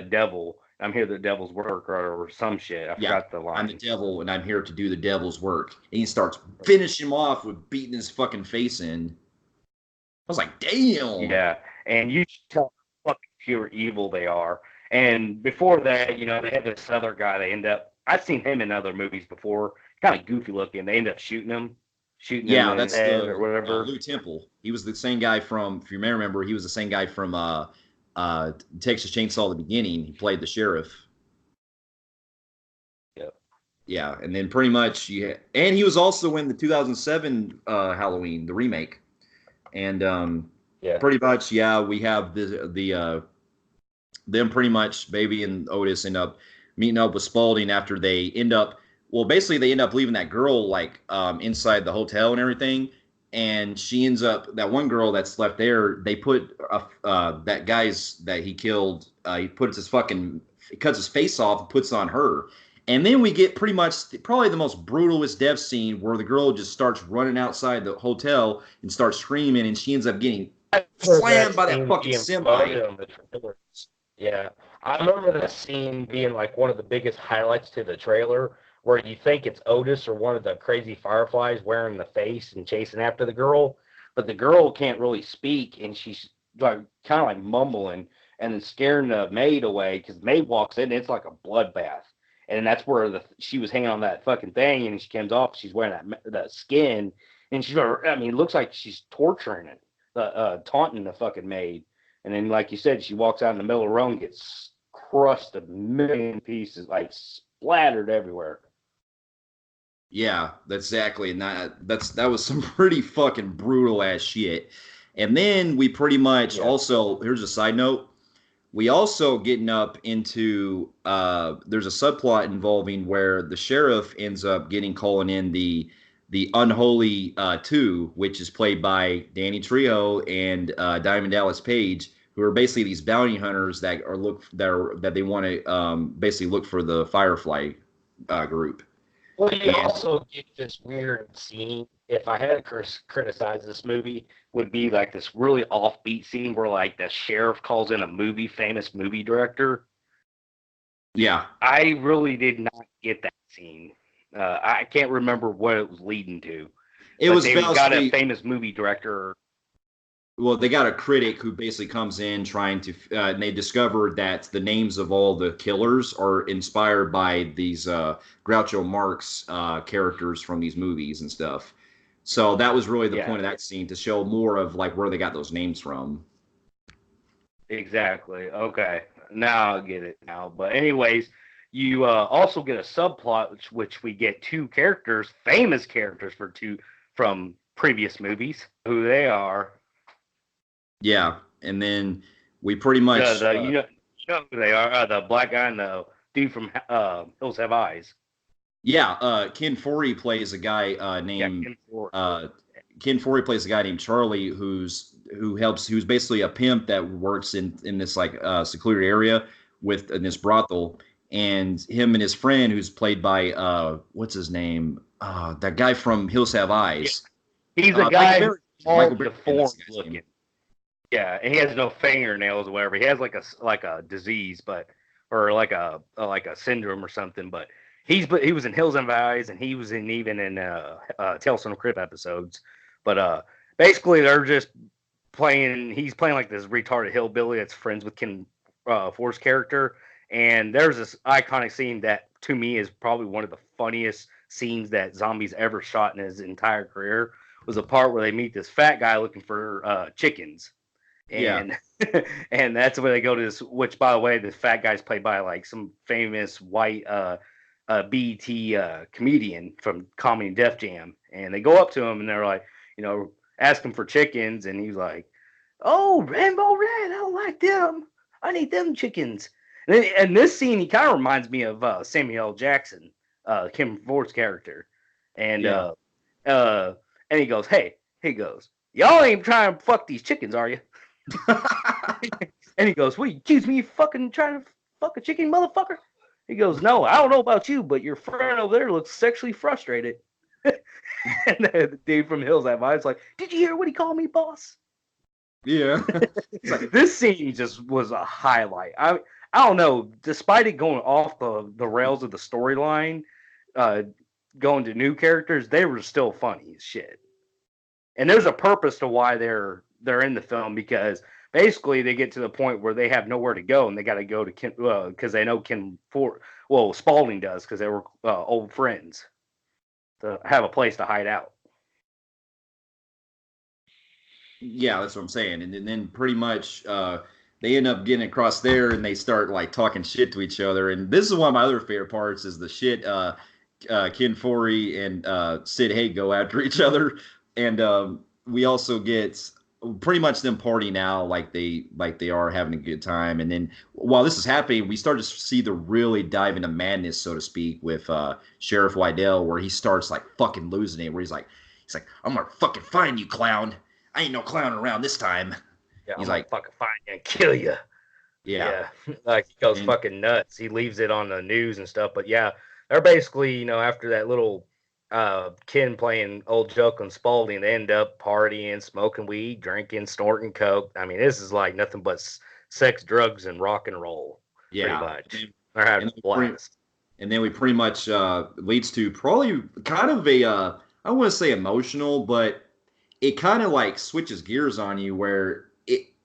devil. I'm here the devil's work or some shit. I forgot the line. I'm the devil and I'm here to do the devil's work. And he starts finishing him off with beating his fucking face in. I was like, damn. Yeah. And you should tell how fucking pure evil they are. And before that, they had this other guy. I've seen him in other movies before, kind of goofy looking. They end up shooting him that's in the head or whatever. Lou Temple. He was the same guy from, if you may remember, he was the same guy from Texas Chainsaw at the beginning. He played the sheriff. Yeah, and then pretty much, and he was also in the 2007 Halloween, the remake. And pretty much, we have them pretty much, Baby and Otis end up meeting up with Spaulding after they end up leaving that girl like inside the hotel and everything, and she ends up, that one girl that's left there, they put that guy's that he killed, he cuts his face off and puts it on her. And then we get pretty much probably the most brutalest death scene where the girl just starts running outside the hotel and starts screaming, and she ends up getting slammed by that fucking semi. Yeah, I remember that scene being like one of the biggest highlights to the trailer, where you think it's Otis or one of the crazy Fireflies wearing the face and chasing after the girl, but the girl can't really speak, and she's like kind of like mumbling and then scaring the maid away, because maid walks in and it's like a bloodbath. And that's where she was hanging on that fucking thing, and she comes off. She's wearing that skin, and it looks like she's torturing it, taunting the fucking maid. And then, like you said, she walks out in the middle of the road and gets crushed a million pieces, like splattered everywhere. Yeah, that's exactly. And that was some pretty fucking brutal ass shit. And then we pretty much also, here's a side note. We also getting up into there's a subplot involving where the sheriff ends up calling in the Unholy Two, which is played by Danny Trejo and Diamond Dallas Page, who are basically these bounty hunters that they want to basically look for the Firefly group. Well, you also get this weird scene. If I had to criticize this movie, would be like this really offbeat scene where like the sheriff calls in a famous movie director. Yeah, I really did not get that scene. I can't remember what it was leading to. They got a famous movie director. Well, they got a critic who basically comes in trying to, and they discovered that the names of all the killers are inspired by these Groucho Marx characters from these movies and stuff. So that was really the point of that scene, to show more of like where they got those names from. Exactly. Okay. Now I get it now. But anyways, you also get a subplot which we get two characters, famous characters from previous movies, who they are. Yeah, and then we pretty much You know who they are. The black guy and the dude from Hills Have Eyes. Yeah, Ken Foree plays a guy named Ken Foree plays a guy named Charlie who's basically a pimp that works in this like secluded area with in this brothel, and him and his friend who's played by what's his name, that guy from Hills Have Eyes. Yeah. He's a guy who's all deformed looking. Yeah, and he has no fingernails or whatever. He has like a disease, or like a syndrome or something. But he was in Hills and Eyes, and he was even in Tales from the Crypt episodes. But basically, they're just playing. He's playing like this retarded hillbilly that's friends with Ken Forrest's character. And there's this iconic scene that to me is probably one of the funniest scenes that Zombie's ever shot in his entire career. Was a part where they meet this fat guy looking for chickens. And and that's where they go to this, which by the way, the fat guy's played by like some famous white BET comedian from Comedy and Def Jam. And they go up to him and they're like, ask him for chickens, and he's like, "Oh, Rainbow Red, I don't like them. I need them chickens." And this scene, he kind of reminds me of Samuel L. Jackson, Kim Ford's character. And and he goes, "Y'all ain't trying to fuck these chickens, are you?" And he goes, "What, you accuse me of fucking trying to fuck a chicken, motherfucker?" He goes, "No, I don't know about you, but your friend over there looks sexually frustrated." And the dude from Hills Have Eyes like, "Did you hear what he called me, boss?" Yeah. This scene just was a highlight. I don't know, despite it going off the rails of the storyline, going to new characters, they were still funny as shit. And there's a purpose to why they're in the film, because basically they get to the point where they have nowhere to go and they got to go to Ken, because they know Spaulding does, because they were old friends, to have a place to hide out. Yeah, that's what I'm saying. And then pretty much they end up getting across there and they start like talking shit to each other. And this is one of my other favorite parts is the shit Ken Foree and Sid Haig go after each other. And we also get pretty much them partying out like they are having a good time. And then while this is happening, we start to see the really dive into madness, so to speak, with Sheriff Wydell, where he starts like fucking losing it, where he's like, "I'm gonna fucking find you, clown. I ain't no clown around this time." Yeah, he's like, "Fucking find you and kill you." Yeah. Like he goes fucking nuts. He leaves it on the news and stuff. But yeah, they're basically, after that little Ken playing old joke on Spaulding, they end up partying, smoking weed, drinking, snorting coke. I mean, this is like nothing but sex, drugs, and rock and roll. Yeah, pretty much. They're having a blast. And then we pretty much leads to probably kind of a I want to say emotional, but it kind of like switches gears on you, where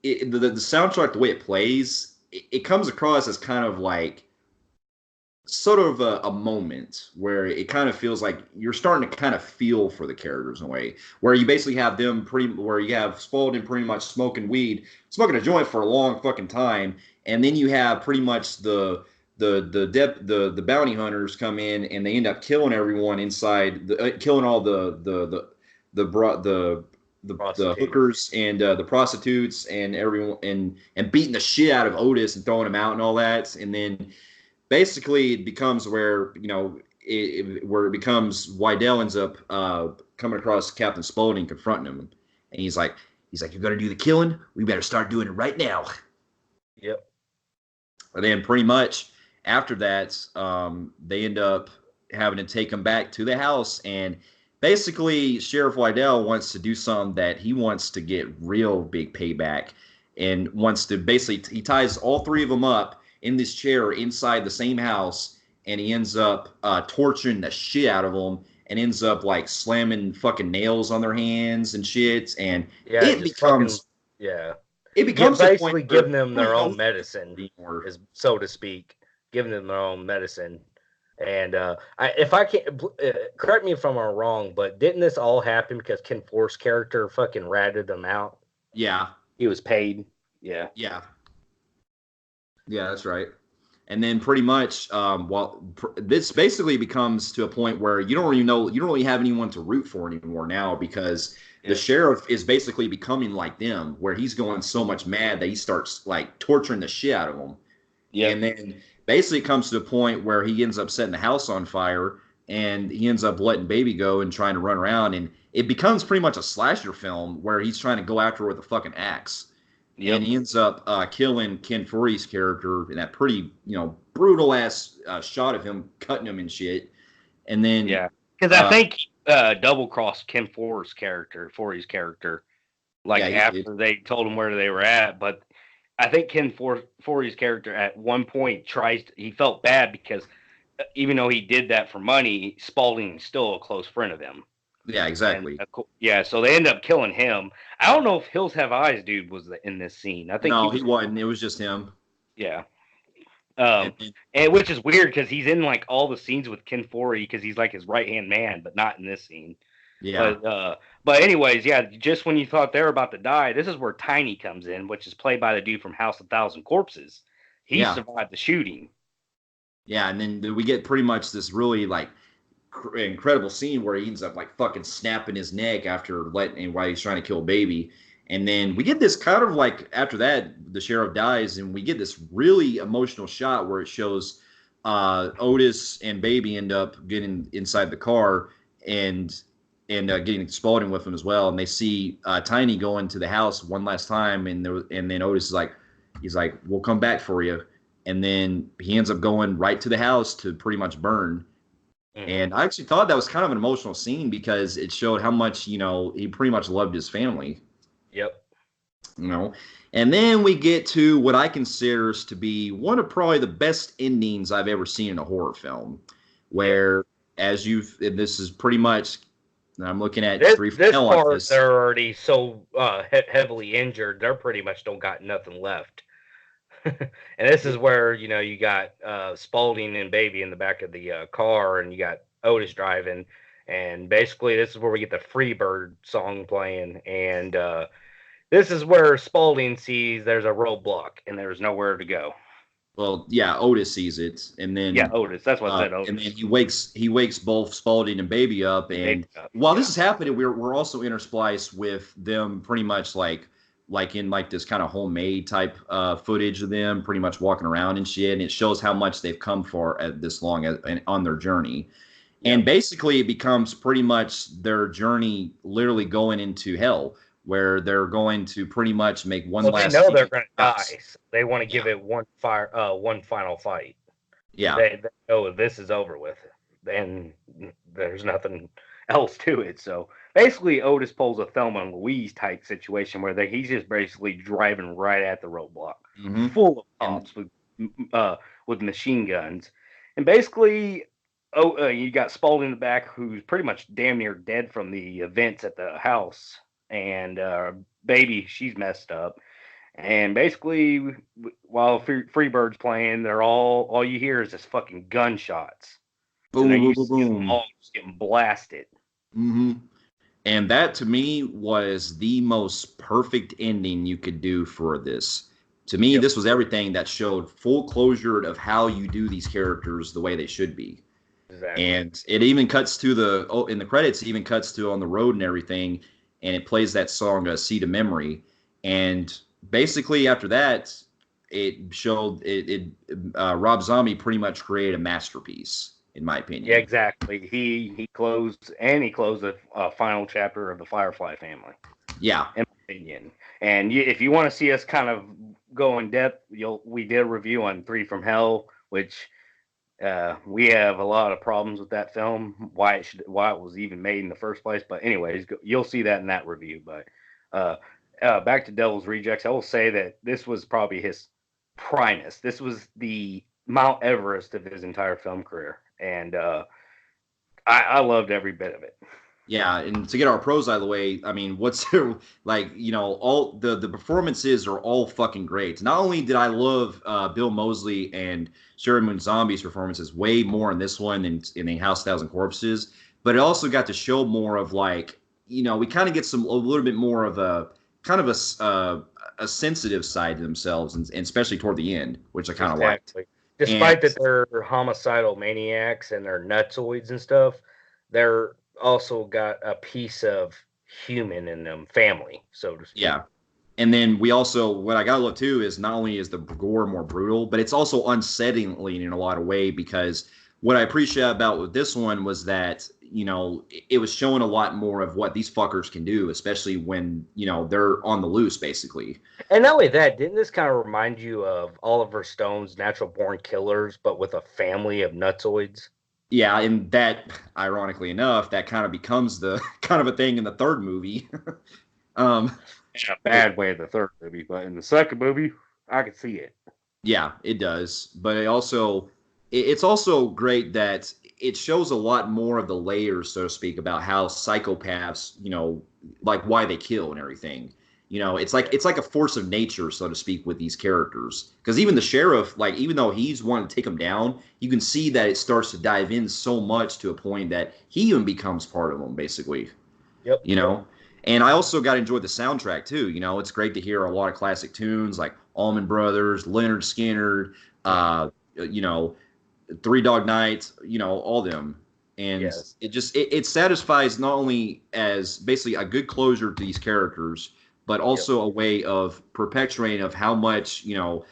the soundtrack, the way it plays, it comes across as kind of like sort of a moment where it kind of feels like you're starting to kind of feel for the characters in a way, where you basically have them where you have Spaulding pretty much smoking a joint for a long fucking time, and then you have pretty much the bounty hunters come in and they end up killing everyone inside, killing all the hookers and the prostitutes and everyone, and beating the shit out of Otis and throwing him out and all that. And then basically it becomes where it becomes Wydell ends up coming across Captain Spaulding, confronting him, and he's like, "You're gonna do the killing? We better start doing it right now." Yep. And then pretty much after that, they end up having to take him back to the house, and basically Sheriff Wydell wants to do something that he wants to get real big payback, and wants to basically, he ties all three of them up in this chair inside the same house, and he ends up torturing the shit out of them, and ends up like slamming fucking nails on their hands and shit, and it becomes basically giving them their own medicine, so to speak, giving them their own medicine. And if I can't correct me if I'm wrong, but didn't this all happen because Ken Forrest's character fucking ratted them out? Yeah, he was paid. Yeah, that's right. And then pretty much, this basically becomes to a point where you don't really have anyone to root for anymore now, because the sheriff is basically becoming like them, where he's going so much mad that he starts like torturing the shit out of them. Yeah. And then basically comes to the point where he ends up setting the house on fire, and he ends up letting baby go and trying to run around, and it becomes pretty much a slasher film where he's trying to go after her with a fucking axe. Yep. And he ends up killing Ken Foree's character in that pretty, brutal ass shot of him cutting him and shit. And then because I think double crossed Ken Foree's character, after they told him where they were at. But I think Ken Foree's character at one point he felt bad because even though he did that for money, Spaulding is still a close friend of him. Yeah, exactly. And, so they end up killing him. I don't know if Hills Have Eyes dude was in this scene. I think he wasn't. It was just him. Yeah. And which is weird because he's in like all the scenes with Ken Foree because he's like his right hand man, but not in this scene. Yeah. But anyways, just when you thought they were about to die, this is where Tiny comes in, which is played by the dude from House of Thousand Corpses. He survived the shooting. Yeah, and then we get pretty much this really like incredible scene where he ends up like fucking snapping his neck while he's trying to kill baby. And then we get this kind of like, after that, the sheriff dies, and we get this really emotional shot where it shows Otis and baby end up getting inside the car and getting Spaulding with him as well. And they see Tiny go into the house one last time, and then Otis is like, he's like, we'll come back for you. And then he ends up going right to the house to pretty much burn. And I actually thought that was kind of an emotional scene because it showed how much, he pretty much loved his family. Yep. And then we get to what I consider to be one of probably the best endings I've ever seen in a horror film, where and this is pretty much, I'm looking at this part, they're already so heavily injured, they're pretty much don't got nothing left. And this is where, you got Spaulding and baby in the back of the car, and you got Otis driving. And basically, this is where we get the Freebird song playing. And this is where Spaulding sees there's a roadblock and there's nowhere to go. Well, yeah, Otis sees it. And then Otis. That's what I said, Otis. And then he wakes both Spaulding and baby up. And while this is happening, we're also interspliced with them pretty much like in like this kind of homemade type footage of them pretty much walking around and shit, and it shows how much they've come for at this long on their journey. And basically it becomes pretty much their journey literally going into hell, where they're going to pretty much make one last. They know they're going to die. So they want to give it one final fight. Yeah, they know this is over with, and there's nothing else to it. So basically, Otis pulls a Thelma and Louise type situation where he's just basically driving right at the roadblock, full of cops with machine guns, and basically, you got Spaulding in the back, who's pretty much damn near dead from the events at the house, and baby, she's messed up, and basically, while Freebird's playing, they're all you hear is just fucking gunshots. Boom, boom, boom, boom. All just getting blasted. And that to me was the most perfect ending you could do for this. To me, this was everything that showed full closure of how you do these characters the way they should be. Exactly. And it even cuts to in the credits, it even cuts to on the road and everything, and it plays that song "Seed of Memory." And basically after that, it showed Rob Zombie pretty much created a masterpiece, in my opinion. Yeah, exactly. He closed a final chapter of the Firefly family. Yeah, in my opinion. And if you want to see us kind of go in depth, we did a review on 3 from Hell, which we have a lot of problems with that film, why it was even made in the first place. But anyways, you'll see that in that review. But back to Devil's Rejects, I will say that this was probably his Primus. This was the Mount Everest of his entire film career. And I loved every bit of it. Yeah, and to get our pros out of the way, I mean, what's like, all the performances are all fucking great. Not only did I love Bill Moseley and Sherry Moon Zombie's performances way more in this one than in the House of Thousand Corpses, but it also got to show more of like, we kind of get a little bit more of a kind of a sensitive side to themselves, and especially toward the end, which I kind of liked. Despite that they're homicidal maniacs and they're nutsoids and stuff, they're also got a piece of human in them, family, so to speak. Yeah. And then we also, what I gotta look too is not only is the gore more brutal, but it's also unsettlingly in a lot of way, because what I appreciate about with this one was that, you know, it was showing a lot more of what these fuckers can do, especially when, you know, they're on the loose, basically. And not only that, didn't this kind of remind you of Oliver Stone's Natural Born Killers, but with a family of nutsoids? Yeah, and that, ironically enough, that kind of becomes the kind of a thing in the third movie. um, In a bad way in the third movie, but in the second movie, I can see it. Yeah, it does. But it's also great that it shows a lot more of the layers, so to speak, about how psychopaths, you know, like why they kill and everything. You know, it's like a force of nature, so to speak, with these characters. Because even the sheriff, like, even though he's wanting to take them down, you can see that it starts to dive in so much to a point that he even becomes part of them, basically. Yep. You know? And I also got to enjoy the soundtrack too. You know, it's great to hear a lot of classic tunes like Allman Brothers, Leonard Skinner, you know, Three Dog Night, you know, all them. And Yes. it satisfies not only as basically a good closure to these characters, but also a way of perpetuating of how much, you know,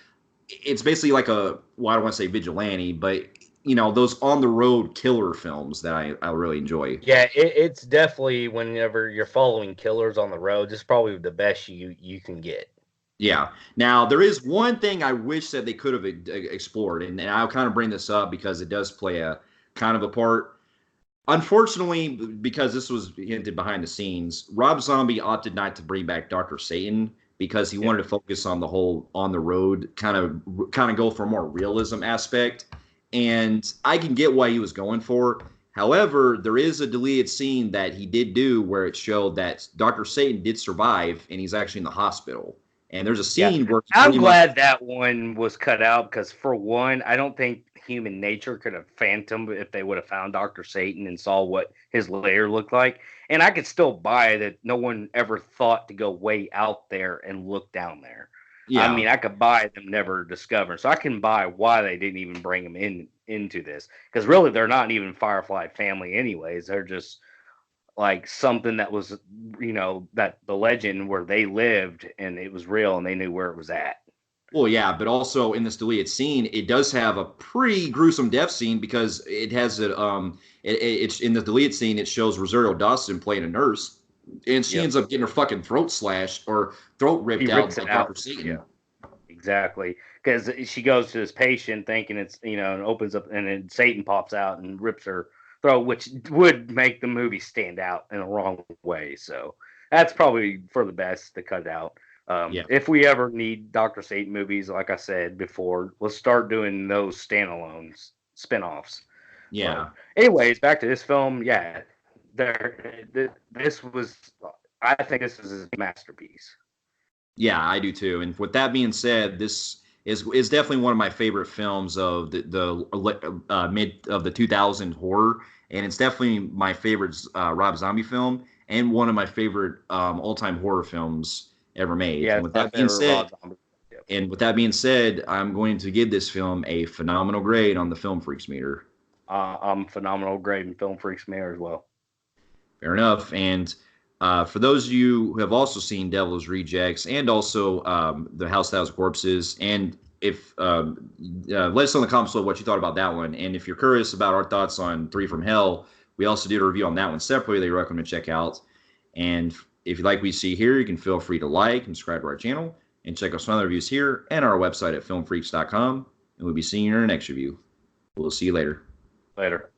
it's basically like a, well, I don't want to say vigilante, but you know, those on the road killer films that I really enjoy. Yeah, it's definitely, whenever you're following killers on the road, it's probably the best you can get. Yeah. Now there is one thing I wish that they could have explored, and I'll kind of bring this up because it does play a kind of a part. Unfortunately, because this was hinted behind the scenes, Rob Zombie opted not to bring back Dr. Satan because he wanted to focus on the whole on the road kind of go for a more realism aspect. And I can get why he was going for. However, there is a deleted scene that he did do where it showed that Dr. Satan did survive and he's actually in the hospital. And there's a scene where I'm glad that one was cut out, because for one, I don't think human nature could have phantomed if they would have found Dr. Satan and saw what his lair looked like. And I could still buy that no one ever thought to go way out there and look down there. I mean, I could buy them never discovering. So I can buy why they didn't even bring him into this, because really they're not even Firefly family anyways. They're just like something that was, you know, that the legend where they lived and it was real and they knew where it was at. Well, yeah, but also in this deleted scene, it does have a pretty gruesome death scene because it has it's in the deleted scene. It shows Rosario Dawson playing a nurse, and she ends up getting her fucking throat slashed or throat ripped out by Dr. Satan. Yeah, exactly. Because she goes to this patient thinking it's, you know, and opens up, and then Satan pops out and rips her throat, which would make the movie stand out in a wrong way. So that's probably for the best to cut it out. If we ever need Dr. Satan movies, like I said before, let's start doing those standalones, spinoffs. Yeah. But anyways, back to this film. Yeah, this was, I think this is his masterpiece. Yeah, I do too. And with that being said, this is definitely one of my favorite films of the mid of the 2000 horror, and it's definitely my favorite Rob Zombie film, and one of my favorite all time horror films ever made. Yeah, and with that being said, I'm going to give this film a phenomenal grade on the Film Freaks meter. I'm phenomenal grade in Film Freaks meter as well. Fair enough. And for those of you who have also seen Devil's Rejects and also The House That Was Corpses, and if let us know in the comments below what you thought about that one. And if you're curious about our thoughts on Three from Hell, we also did a review on that one separately that you're welcome to check out. And if you like what you see here, you can feel free to like and subscribe to our channel and check out some other reviews here and our website at filmfreaks.com. And we'll be seeing you in our next review. We'll see you later. Later.